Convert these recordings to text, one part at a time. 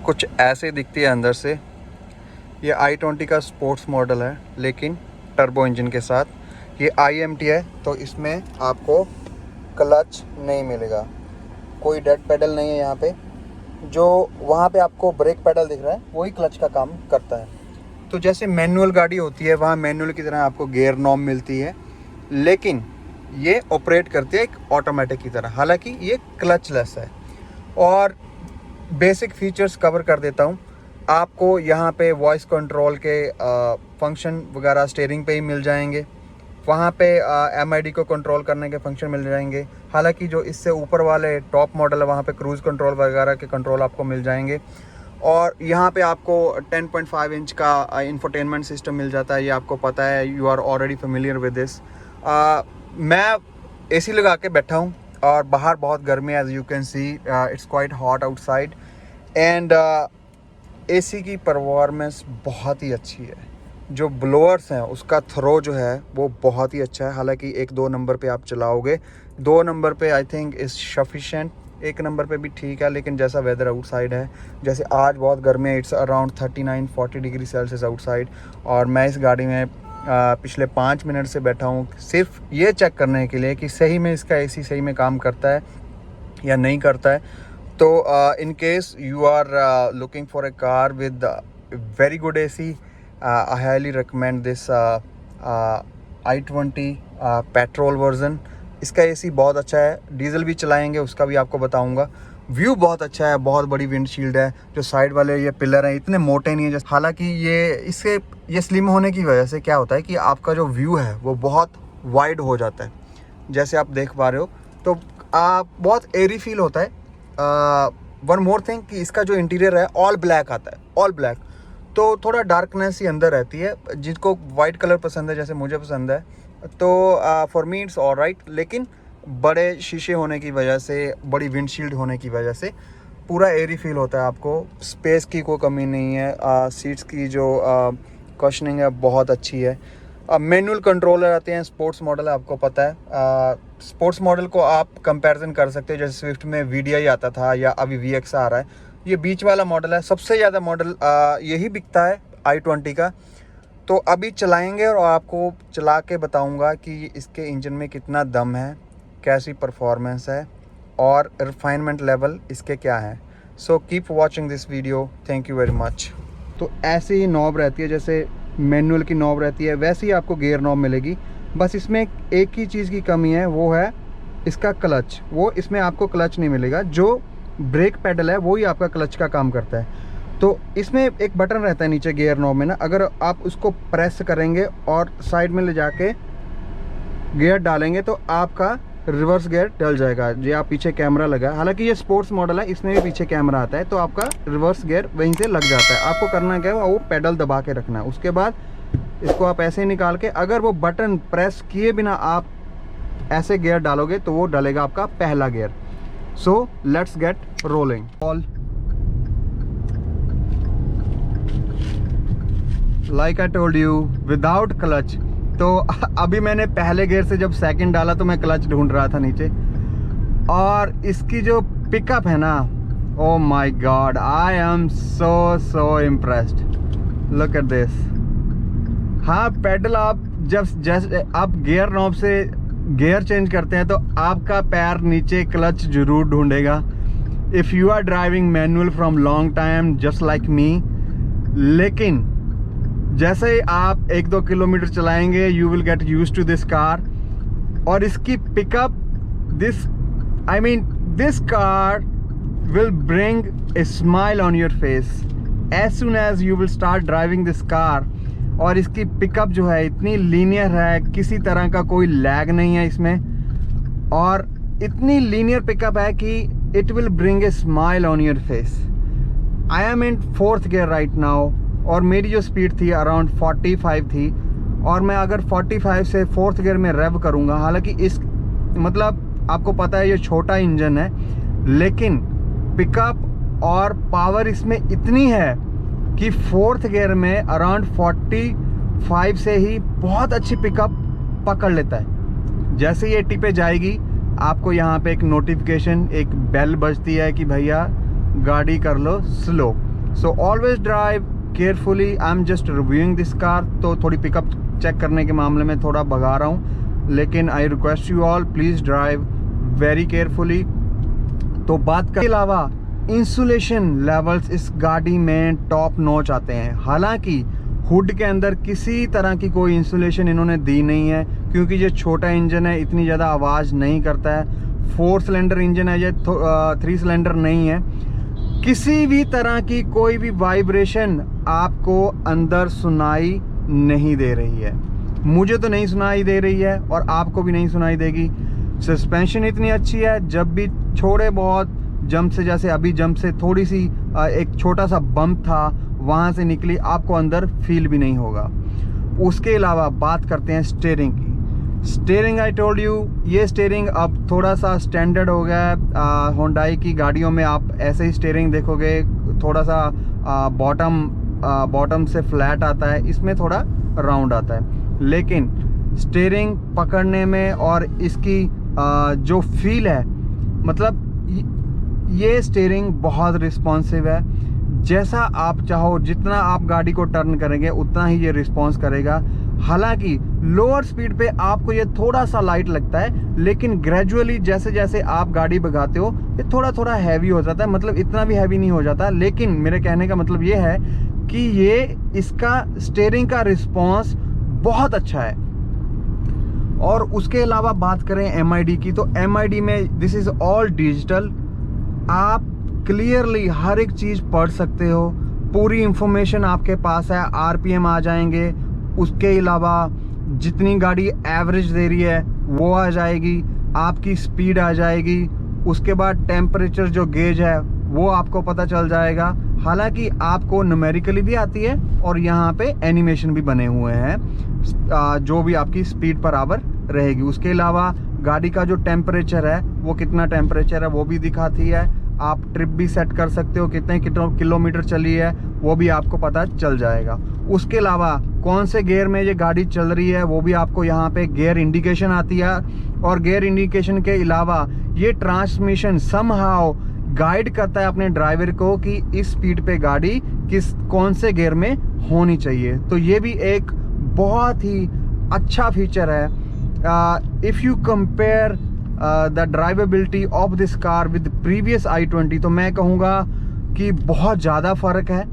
कुछ ऐसे दिखती है अंदर से। ये i20 का स्पोर्ट्स मॉडल है लेकिन टर्बो इंजन के साथ। ये IMT है तो इसमें आपको क्लच नहीं मिलेगा, कोई डेड पेडल नहीं है यहाँ पे। जो वहाँ पे आपको ब्रेक पेडल दिख रहा है वही क्लच का काम करता है। तो जैसे मैनुअल गाड़ी होती है वहाँ मैनुअल की तरह आपको गियर नॉब मिलती है, लेकिन ये ऑपरेट करती है एक ऑटोमेटिक की तरह। हालांकि ये क्लचलेस है। और बेसिक फीचर्स कवर कर देता हूँ आपको। यहाँ पे वॉइस कंट्रोल के फंक्शन वगैरह स्टीयरिंग पे ही मिल जाएंगे। वहाँ पे MID को कंट्रोल करने के फंक्शन मिल जाएंगे। हालांकि जो इससे ऊपर वाले टॉप मॉडल है वहाँ पे क्रूज़ कंट्रोल वगैरह के कंट्रोल आपको मिल जाएंगे। और यहाँ पे आपको 10.5 इंच का इंफोटेनमेंट सिस्टम मिल जाता है। ये आपको पता है, you are already familiar with this. मैं AC लगा के बैठा हूँ और बाहर बहुत गर्मी है, as you can see it's quite hot outside. And AC की परफॉर्मेंस बहुत ही अच्छी है। जो ब्लोअर्स हैं उसका थ्रो जो है वो बहुत ही अच्छा है। हालांकि 1-2 नंबर पे आप चलाओगे, 2 नंबर पे I think is sufficient, 1 number पे भी ठीक है। लेकिन जैसा वेदर आउटसाइड है, जैसे आज बहुत गर्मी है, it's around 39-40 degree Celsius outside. और मैं इस गाड़ी में पिछले 5 मिनट से बैठा हूँ सिर्फ ये चेक करने के लिए कि सही में इसका AC सही में काम करता है या नहीं करता है। तो in case you are looking for a car with very good AC, I highly recommend this i20 petrol version. इसका AC बहुत अच्छा है। डीजल भी चलाएंगे उसका भी आपको बताऊंगा। व्यू बहुत अच्छा है, बहुत बड़ी विंडशील्ड है। जो साइड वाले ये पिलर हैं इतने मोटे नहीं है। हालांकि ये स्लिम होने की वजह से क्या होता है कि आपका जो व्यू है वो बहुत वाइड हो जाता है, जैसे आप देख पा रहे हो। तो बहुत एरी फील होता है। वन मोर थिंग कि इसका जो इंटीरियर है ऑल ब्लैक आता है, ऑल ब्लैक। तो थोड़ा डार्कनेस ही अंदर रहती है। जिसको वाइट कलर पसंद है जैसे मुझे पसंद है तो फॉर मी इट्स ऑलराइट। लेकिन बड़े शीशे होने की वजह से, बड़ी विंडशील्ड होने की वजह से पूरा एरी फील होता है आपको। स्पेस की कोई कमी नहीं है। सीट्स की जो कुशनिंग है बहुत अच्छी है। मैनुअल कंट्रोलर आते हैं, स्पोर्ट्स मॉडल है आपको पता है। स्पोर्ट्स मॉडल को आप कंपैरिजन कर सकते हो, जैसे स्विफ्ट में VDI आता था या अभी VX आ रहा है। ये बीच वाला मॉडल है। सबसे ज़्यादा मॉडल यही बिकता है i20 का। तो अभी चलाएंगे और आपको चला के बताऊंगा कि इसके इंजन में कितना दम है, कैसी परफॉर्मेंस है और रिफाइनमेंट लेवल इसके क्या है। So keep watching this video, thank you very much. तो ऐसे ही नॉब रहती है, जैसे मैनुअल की नॉब रहती है वैसे ही आपको गियर नॉब मिलेगी। बस इसमें एक ही चीज़ की कमी है, वो है इसका क्लच। वो इसमें आपको क्लच नहीं मिलेगा। जो ब्रेक पेडल है वही आपका क्लच का काम करता है। तो इसमें एक बटन रहता है नीचे गियर नॉब में ना, अगर आप उसको प्रेस करेंगे और साइड में ले जाके गियर डालेंगे तो आपका रिवर्स गियर डल जाएगा। ये आप पीछे कैमरा लगा, हालांकि ये स्पोर्ट्स मॉडल है इसमें भी पीछे कैमरा आता है, तो आपका रिवर्स गियर वहीं से लग जाता है। आपको करना क्या है, वो पेडल दबा के रखना है। उसके बाद इसको आप ऐसे निकाल के, अगर वो बटन प्रेस किए बिना आप ऐसे गियर डालोगे तो वो डलेगा आपका पहला gear. So let's get rolling. Like I told you, without clutch. तो अभी मैंने पहले गियर से जब सेकंड डाला तो मैं क्लच ढूंढ रहा था नीचे, और इसकी जो पिकअप है ना, oh my God, I am so impressed. Look at this. हाँ, पेडल आप जस्ट आप गियर नॉब से गियर चेंज करते हैं तो आपका पैर नीचे क्लच जरूर ढूंढेगा। If you are driving manual from long time just like me. लेकिन जैसे ही आप 1-2 किलोमीटर चलाएंगे you will get used to this car. और इसकी pickup, this car will bring a smile on your face as soon as you will start driving this car. और इसकी pickup जो है इतनी लीनियर है, किसी तरह का कोई लैग नहीं है इसमें, और इतनी लीनियर पिकअप है कि it will bring a smile on your face. I am in 4th gear right now, और मेरी जो स्पीड थी अराउंड 45 थी, और मैं अगर 45 से 4th गियर में रेव करूँगा, हालांकि आपको पता है ये छोटा इंजन है, लेकिन पिकअप और पावर इसमें इतनी है कि 4th गियर में अराउंड 45 से ही बहुत अच्छी पिकअप पकड़ लेता है। जैसे ही 80 पे जाएगी आपको यहाँ पे एक नोटिफिकेशन, एक बेल बजती है कि भैया गाड़ी कर लो slow. So always drive carefully. I am just reviewing this car, तो थोड़ी पिकअप चेक करने के मामले में थोड़ा भगा रहा हूँ, लेकिन I request you all please drive very carefully. तो बात के अलावा इंसुलेशन लेवल्स इस गाड़ी में टॉप नॉच आते हैं। हालांकि हुड के अंदर किसी तरह की कोई इंसुलेशन इन्होंने दी नहीं है, क्योंकि ये छोटा इंजन है, इतनी ज़्यादा आवाज़ नहीं करता है। 4 सिलेंडर इंजन है, ये 3 सिलेंडर नहीं है। किसी भी तरह की कोई भी वाइब्रेशन आपको अंदर सुनाई नहीं दे रही है। मुझे तो नहीं सुनाई दे रही है और आपको भी नहीं सुनाई देगी। सस्पेंशन इतनी अच्छी है, जब भी थोड़े बहुत जंप से, जैसे अभी जंप से थोड़ी सी एक छोटा सा बम्प था, वहाँ से निकली, आपको अंदर फील भी नहीं होगा। उसके अलावा बात करते हैं स्टीयरिंग की। स्टीयरिंग आई टोल्ड यू, ये स्टीयरिंग अब थोड़ा सा स्टैंडर्ड हो गया है। होंडाई की गाड़ियों में आप ऐसे ही स्टीयरिंग देखोगे, थोड़ा सा बॉटम से फ्लैट आता है, इसमें थोड़ा राउंड आता है। लेकिन स्टीयरिंग पकड़ने में और इसकी जो फील है, मतलब ये स्टीयरिंग बहुत रिस्पॉन्सिव है। जैसा आप चाहो, जितना आप गाड़ी को टर्न करेंगे उतना ही ये रिस्पॉन्स करेगा। हालांकि लोअर स्पीड पे आपको ये थोड़ा सा लाइट लगता है, लेकिन ग्रेजुअली जैसे जैसे आप गाड़ी भगाते हो ये थोड़ा थोड़ा हैवी हो जाता है। मतलब इतना भी हैवी नहीं हो जाता, लेकिन मेरे कहने का मतलब ये है कि ये इसका स्टीयरिंग का रिस्पॉन्स बहुत अच्छा है। और उसके अलावा बात करें MID की, तो MID में दिस इज़ ऑल डिजिटल। आप क्लियरली हर एक चीज़ पढ़ सकते हो, पूरी इंफॉर्मेशन आपके पास है। RPM आ जाएंगे, उसके अलावा जितनी गाड़ी एवरेज दे रही है वो आ जाएगी, आपकी स्पीड आ जाएगी। उसके बाद टेम्परेचर जो गेज है वो आपको पता चल जाएगा। हालांकि आपको न्यूमेरिकली भी आती है और यहाँ पे एनिमेशन भी बने हुए हैं, जो भी आपकी स्पीड पर आवर रहेगी। उसके अलावा गाड़ी का जो टेम्परेचर है, वो कितना टेम्परेचर है वो भी दिखाती है। आप ट्रिप भी सेट कर सकते हो, कितने किलोमीटर चली है वो भी आपको पता चल जाएगा। उसके अलावा कौन से गियर में ये गाड़ी चल रही है वो भी आपको यहाँ पे गियर इंडिकेशन आती है। और गियर इंडिकेशन के अलावा ये ट्रांसमिशन समहाउ गाइड करता है अपने ड्राइवर को कि इस स्पीड पे गाड़ी कौन से गियर में होनी चाहिए। तो ये भी एक बहुत ही अच्छा फीचर है। If you compare the drivability of this car with previous i20, तो मैं कहूँगा कि बहुत ज़्यादा फ़र्क है।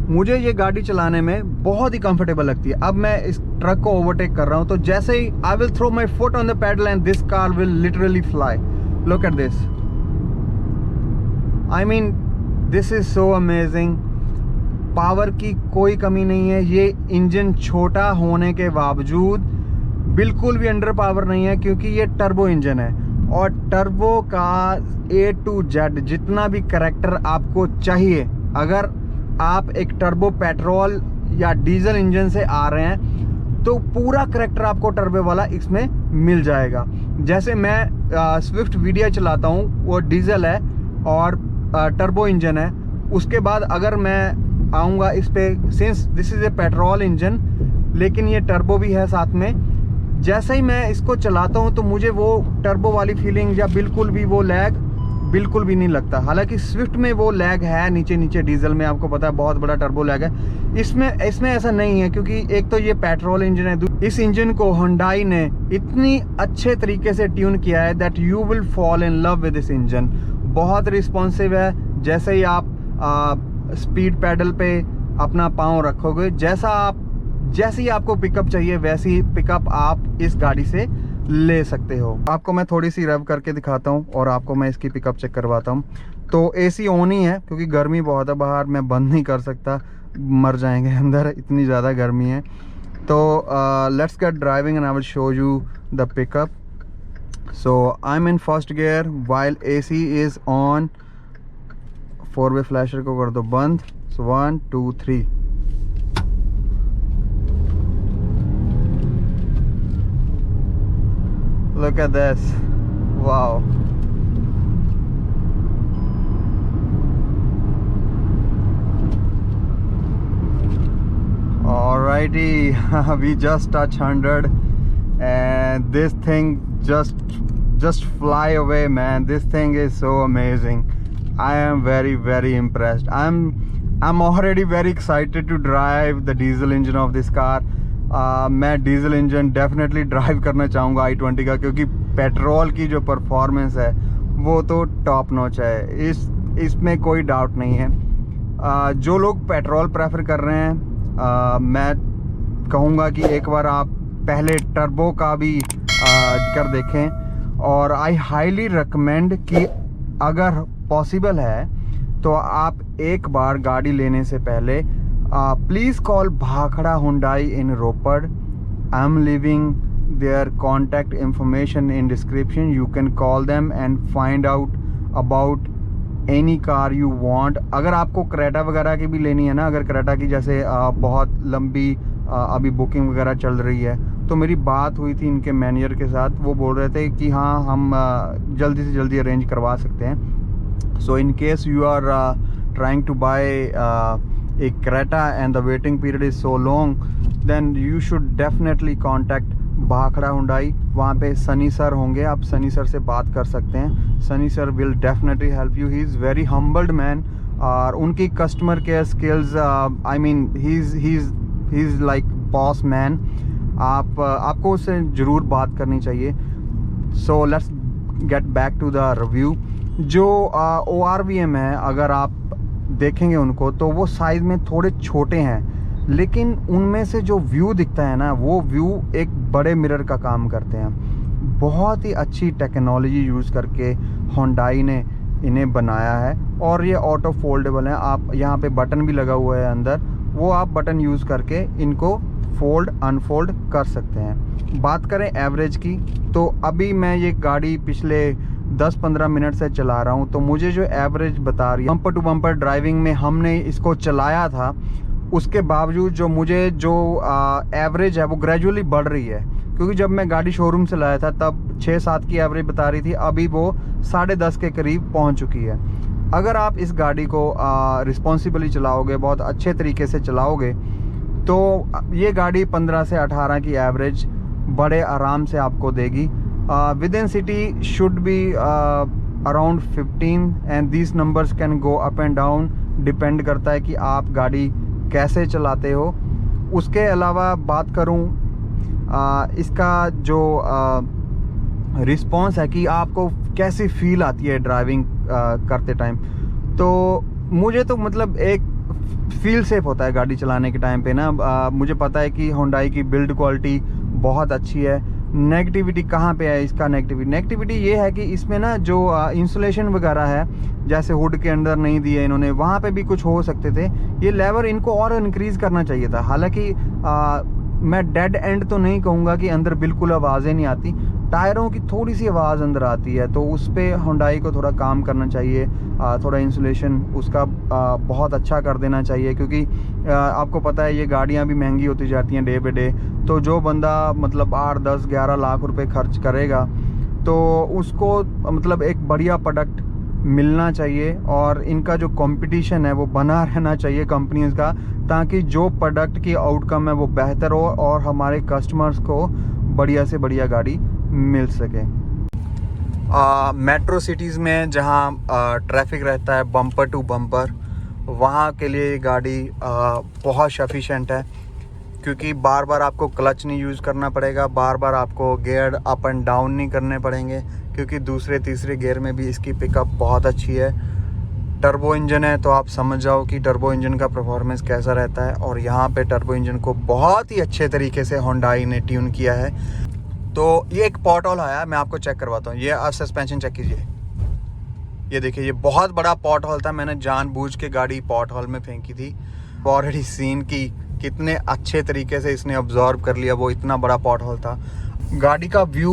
मुझे ये गाड़ी चलाने में बहुत ही कंफर्टेबल लगती है। अब मैं इस ट्रक को ओवरटेक कर रहा हूँ, तो जैसे ही I will throw my foot on the pedal and this car will literally fly. Look at this, I mean this is so amazing. Power की कोई कमी नहीं है। ये इंजन छोटा होने के बावजूद बिल्कुल भी अंडर पावर नहीं है, क्योंकि ये टर्बो इंजन है। और टर्बो का A to Z जितना भी करैक्टर आपको चाहिए, अगर आप एक टर्बो पेट्रोल या डीजल इंजन से आ रहे हैं तो पूरा करैक्टर आपको टर्बो वाला इसमें मिल जाएगा। जैसे मैं स्विफ्ट वीडियो चलाता हूँ, वो डीजल है और टर्बो इंजन है। उसके बाद अगर मैं आऊँगा इस पे, since this is a petrol engine लेकिन ये टर्बो भी है साथ में, जैसे ही मैं इसको चलाता हूँ तो मुझे वो टर्बो वाली फीलिंग या बिल्कुल भी वो लैग बिल्कुल भी नहीं लगता। हालांकि स्विफ्ट में वो लैग है, नीचे नीचे डीजल में आपको पता है बहुत बड़ा टर्बो लैग है। इसमें ऐसा नहीं है, क्योंकि एक तो ये पेट्रोल इंजन है। इस इंजन को होंडाई ने इतनी अच्छे तरीके से ट्यून किया है that you will fall in love with this engine. बहुत रिस्पॉन्सिव है। जैसे ही आप स्पीड पैडल पे अपना पाँव रखोगे, जैसे ही आपको पिकअप चाहिए वैसी ही पिकअप आप इस गाड़ी से ले सकते हो। आपको मैं थोड़ी सी रेव करके दिखाता हूँ और आपको मैं इसकी पिकअप चेक करवाता हूँ। तो AC ऑन ही है, क्योंकि गर्मी बहुत है बाहर, मैं बंद नहीं कर सकता, मर जाएंगे अंदर, इतनी ज़्यादा गर्मी है। तो let's get driving and I will show you the pickup. So I am in first gear while AC is on. 4-वे फ्लैशर को कर दो बंद। So 1 2 3। Look at this. Wow. Alrighty, we just touched 100 and this thing just fly away, man. This thing is so amazing. I am very impressed. I'm already very excited to drive the diesel engine of this car. मैं diesel engine definitely drive करना चाहूँगा i20 का, क्योंकि petrol की जो performance है वो तो टॉप नॉच है, इसमें कोई डाउट नहीं है। जो लोग पेट्रोल प्रेफर कर रहे हैं, मैं कहूँगा कि एक बार आप पहले टर्बो का भी कर देखें। और आई हाईली रिकमेंड कि अगर पॉसिबल है तो आप एक बार गाड़ी लेने से पहले please call Bhakra Hyundai in Ropar. I am living there contact information in description. You can call them and find out about any car you want. अगर आपको क्रेटा वगैरह की भी लेनी है ना, अगर क्रेटा की जैसे बहुत लंबी अभी बुकिंग वगैरह चल रही है, तो मेरी बात हुई थी इनके मैनेजर के साथ, वो बोल रहे थे कि हाँ हम जल्दी से जल्दी अरेंज करवा सकते हैं। So in case you are trying to buy a Creta and the waiting period is so long, then you should definitely contact Bhakhra Hyundai. वहाँ पे सनी सर होंगे, आप सनी सर से बात कर सकते हैं। Sunny sir will definitely help you. He is very humbled man, और उनकी customer care skills, I mean he is like boss man. आपको उससे ज़रूर बात करनी चाहिए। So let's get back to the review. जो ORVM है, अगर आप देखेंगे उनको तो वो साइज़ में थोड़े छोटे हैं, लेकिन उनमें से जो व्यू दिखता है ना, वो व्यू एक बड़े मिरर का काम करते हैं। बहुत ही अच्छी टेक्नोलॉजी यूज़ करके होंडाई ने इन्हें बनाया है, और ये ऑटो फोल्डेबल है। आप यहाँ पे बटन भी लगा हुआ है अंदर, वो आप बटन यूज़ करके इनको फोल्ड अनफोल्ड कर सकते हैं। बात करें एवरेज की, तो अभी मैं ये गाड़ी पिछले 10-15 मिनट से चला रहा हूँ, तो मुझे जो एवरेज बता रही है, बम्पर टू बम्पर ड्राइविंग में हमने इसको चलाया था, उसके बावजूद जो मुझे जो एवरेज है वो ग्रेजुअली बढ़ रही है। क्योंकि जब मैं गाड़ी शोरूम से लाया था तब 6-7 की एवरेज बता रही थी, अभी वो 10.5 के करीब पहुंच चुकी है। अगर आप इस गाड़ी को रिस्पॉन्सिबली चलाओगे, बहुत अच्छे तरीके से चलाओगे, तो ये गाड़ी 15 से 18 की एवरेज बड़े आराम से आपको देगी। With in city should be around 15 and these numbers can go up and down, depend करता है कि आप गाड़ी कैसे चलाते हो। उसके अलावा बात करूं इसका जो रिस्पॉन्स है कि आपको कैसी फील आती है ड्राइविंग करते टाइम, तो मुझे तो मतलब एक फील सेफ होता है गाड़ी चलाने के टाइम पे ना। मुझे पता है कि होंडाई की बिल्ड क्वालिटी बहुत अच्छी है। नेगेटिविटी कहाँ पे है इसका? नेगेटिविटी ये है कि इसमें ना जो इंसुलेशन वगैरह है, जैसे हुड के अंदर नहीं दिए इन्होंने, वहाँ पे भी कुछ हो सकते थे। ये लेवर इनको और इंक्रीज़ करना चाहिए था। हालांकि मैं डेड एंड तो नहीं कहूँगा कि अंदर बिल्कुल आवाज़ें नहीं आती, टायरों की थोड़ी सी आवाज़ अंदर आती है, तो उस पर होंडाई को थोड़ा काम करना चाहिए। थोड़ा इंसुलेशन उसका बहुत अच्छा कर देना चाहिए, क्योंकि आपको पता है ये गाड़ियाँ भी महंगी होती जाती हैं डे बाई डे। तो जो बंदा मतलब 8, 10, 11 लाख रुपए खर्च करेगा, तो उसको मतलब एक बढ़िया प्रोडक्ट मिलना चाहिए, और इनका जो कंपटीशन है वो बना रहना चाहिए कंपनीज का, ताकि जो प्रोडक्ट की आउटकम है वो बेहतर हो और हमारे कस्टमर्स को बढ़िया से बढ़िया गाड़ी मिल सके। मेट्रो सिटीज़ में जहाँ ट्रैफिक रहता है बम्पर टू बम्पर, वहाँ के लिए ये गाड़ी बहुत सफिशेंट है, क्योंकि बार बार आपको क्लच नहीं यूज़ करना पड़ेगा, बार बार आपको गियर अप एंड डाउन नहीं करने पड़ेंगे, क्योंकि दूसरे तीसरे गियर में भी इसकी पिकअप बहुत अच्छी है। टर्बो इंजन है, तो आप समझ जाओ कि टर्बो इंजन का परफॉर्मेंस कैसा रहता है। और यहाँ पे टर्बो इंजन को बहुत ही अच्छे तरीके से होंडाई ने ट्यून किया है। तो ये एक पॉट होल आया, मैं आपको चेक करवाता हूँ। ये आप सस्पेंशन चेक कीजिए, ये देखिए, ये बहुत बड़ा पॉट होल था। मैंने जानबूझ के गाड़ी पॉट होल में फेंकी थी। ऑलरेडी सीन की कितने अच्छे तरीके से इसने ऑब्जॉर्व कर लिया, वो इतना बड़ा पॉट होल था। गाड़ी का व्यू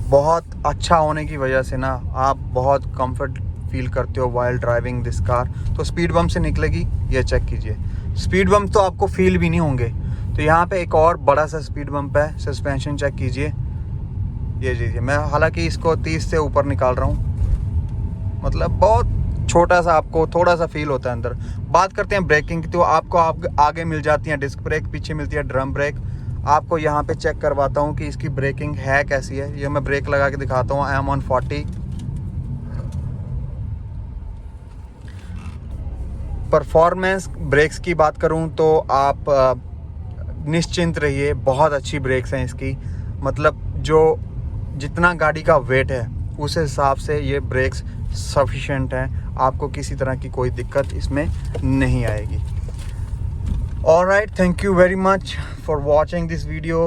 बहुत अच्छा होने की वजह से ना आप बहुत कंफर्ट फील करते हो वाइल ड्राइविंग दिस कार। तो स्पीड बम्प से निकलेगी, ये चेक कीजिए, स्पीड बम्प तो आपको फील भी नहीं होंगे। तो यहाँ पे एक और बड़ा सा स्पीड बम्प है, सस्पेंशन चेक कीजिए, ये लीजिए। मैं हालांकि इसको 30 से ऊपर निकाल रहा हूँ, मतलब बहुत छोटा सा आपको थोड़ा सा फील होता है अंदर। बात करते हैं ब्रेकिंग की, तो आपको आगे मिल जाती है डिस्क ब्रेक, पीछे मिलती है ड्रम ब्रेक। आपको यहाँ पे चेक करवाता हूँ कि इसकी ब्रेकिंग है कैसी है। ये मैं ब्रेक लगा के दिखाता हूँ। I am on 40, performance brakes की बात करूं तो आप निश्चिंत रहिए, बहुत अच्छी ब्रेक्स हैं इसकी। मतलब जो जितना गाड़ी का वेट है उस हिसाब से ये ब्रेक्स सफिशिएंट हैं, आपको किसी तरह की कोई दिक्कत इसमें नहीं आएगी। Alright, thank you very much for watching this video.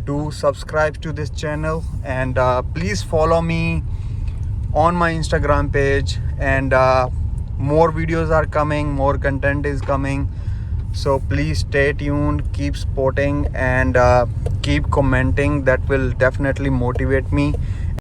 Do subscribe to this channel and please follow me on my Instagram page, and more videos are coming, more content is coming, so please stay tuned, keep supporting and keep commenting. That will definitely motivate me